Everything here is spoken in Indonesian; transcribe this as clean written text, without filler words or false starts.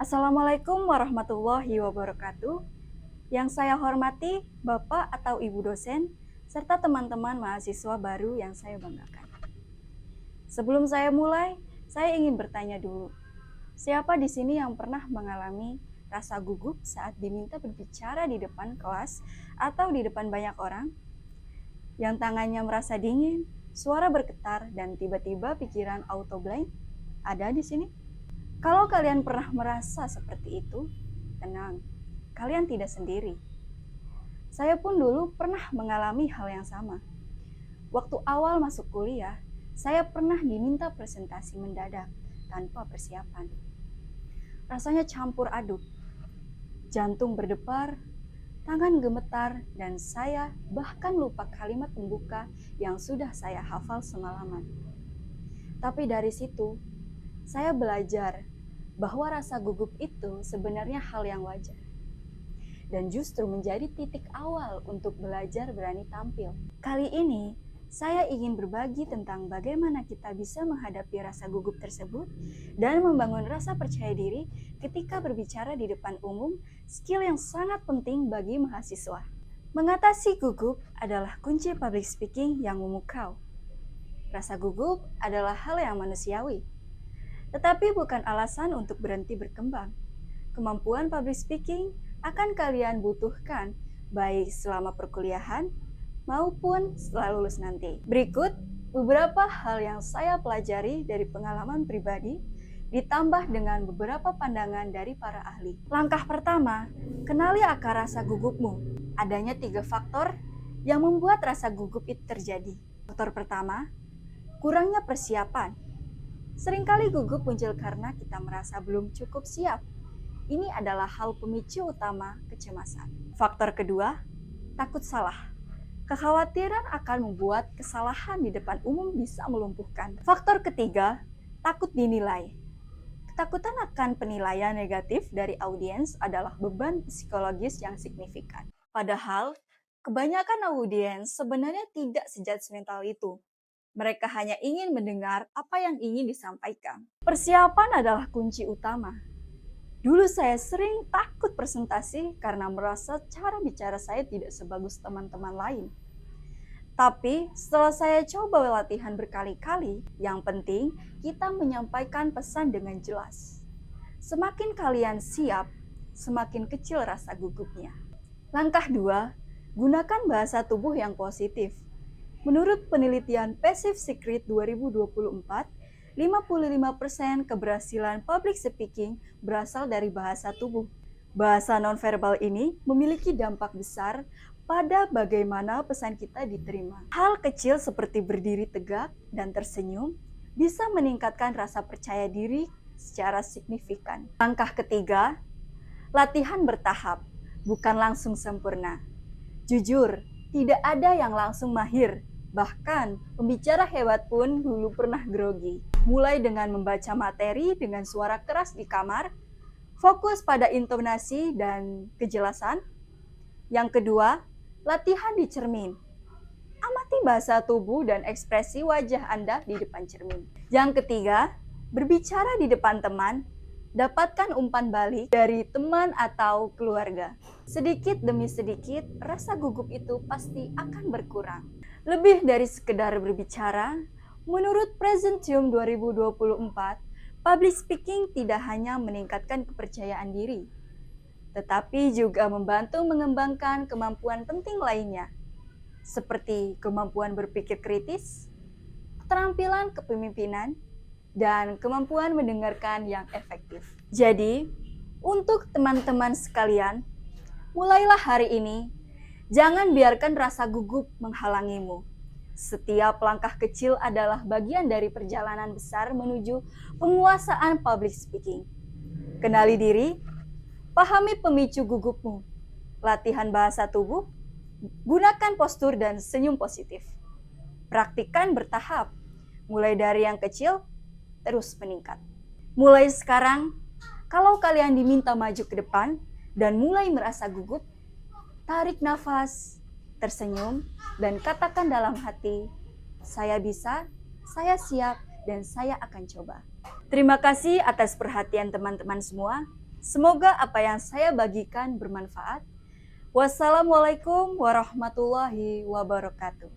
Assalamualaikum warahmatullahi wabarakatuh. Yang saya hormati Bapak atau Ibu dosen, serta teman-teman mahasiswa baru yang saya banggakan. Sebelum saya mulai, saya ingin bertanya dulu. Siapa di sini yang pernah mengalami rasa gugup saat diminta berbicara di depan kelas atau di depan banyak orang? Yang tangannya merasa dingin, suara bergetar, dan tiba-tiba pikiran auto blank? Ada di sini? Kalau kalian pernah merasa seperti itu, tenang, kalian tidak sendiri. Saya pun dulu pernah mengalami hal yang sama. Waktu awal masuk kuliah, saya pernah diminta presentasi mendadak tanpa persiapan. Rasanya campur aduk, jantung berdebar, tangan gemetar, dan saya bahkan lupa kalimat pembuka yang sudah saya hafal semalaman. Tapi dari situ, saya belajar bahwa rasa gugup itu sebenarnya hal yang wajar. Dan justru menjadi titik awal untuk belajar berani tampil. Kali ini, saya ingin berbagi tentang bagaimana kita bisa menghadapi rasa gugup tersebut dan membangun rasa percaya diri ketika berbicara di depan umum, skill yang sangat penting bagi mahasiswa. Mengatasi gugup adalah kunci public speaking yang memukau. Rasa gugup adalah hal yang manusiawi, tetapi bukan alasan untuk berhenti berkembang. Kemampuan public speaking akan kalian butuhkan baik selama perkuliahan maupun setelah lulus nanti. Berikut beberapa hal yang saya pelajari dari pengalaman pribadi ditambah dengan beberapa pandangan dari para ahli. Langkah pertama, kenali akar rasa gugupmu. Adanya 3 faktor yang membuat rasa gugup itu terjadi. Faktor pertama, kurangnya persiapan. Seringkali gugup muncul karena kita merasa belum cukup siap. Ini adalah hal pemicu utama kecemasan. Faktor kedua, takut salah. Kekhawatiran akan membuat kesalahan di depan umum bisa melumpuhkan. Faktor ketiga, takut dinilai. Ketakutan akan penilaian negatif dari audiens adalah beban psikologis yang signifikan. Padahal, kebanyakan audiens sebenarnya tidak sejudgmental itu. Mereka hanya ingin mendengar apa yang ingin disampaikan. Persiapan adalah kunci utama. Dulu saya sering takut presentasi karena merasa cara bicara saya tidak sebagus teman-teman lain. Tapi setelah saya coba latihan berkali-kali, yang penting kita menyampaikan pesan dengan jelas. Semakin kalian siap, semakin kecil rasa gugupnya. Langkah 2, gunakan bahasa tubuh yang positif. Menurut penelitian Passive Secret 2024, 55% keberhasilan public speaking berasal dari bahasa tubuh. Bahasa nonverbal ini memiliki dampak besar pada bagaimana pesan kita diterima. Hal kecil seperti berdiri tegak dan tersenyum bisa meningkatkan rasa percaya diri secara signifikan. Langkah ketiga, latihan bertahap, bukan langsung sempurna. Jujur, tidak ada yang langsung mahir. Bahkan, pembicara hebat pun dulu pernah grogi. Mulai dengan membaca materi dengan suara keras di kamar, fokus pada intonasi dan kejelasan. Yang kedua, latihan di cermin. Amati bahasa tubuh dan ekspresi wajah Anda di depan cermin. Yang ketiga, berbicara di depan teman. Dapatkan umpan balik dari teman atau keluarga. Sedikit demi sedikit, rasa gugup itu pasti akan berkurang. Lebih dari sekedar berbicara, menurut Presentium 2024, public speaking tidak hanya meningkatkan kepercayaan diri, tetapi juga membantu mengembangkan kemampuan penting lainnya, seperti kemampuan berpikir kritis, keterampilan kepemimpinan, dan kemampuan mendengarkan yang efektif. Jadi, untuk teman-teman sekalian, mulailah hari ini. Jangan biarkan rasa gugup menghalangimu. Setiap langkah kecil adalah bagian dari perjalanan besar menuju penguasaan public speaking. Kenali diri, pahami pemicu gugupmu, latihan bahasa tubuh, gunakan postur dan senyum positif. Praktikkan bertahap, mulai dari yang kecil, terus meningkat. Mulai sekarang, kalau kalian diminta maju ke depan dan mulai merasa gugup, tarik nafas, tersenyum, dan katakan dalam hati, saya bisa, saya siap, dan saya akan coba. Terima kasih atas perhatian teman-teman semua. Semoga apa yang saya bagikan bermanfaat. Wassalamualaikum warahmatullahi wabarakatuh.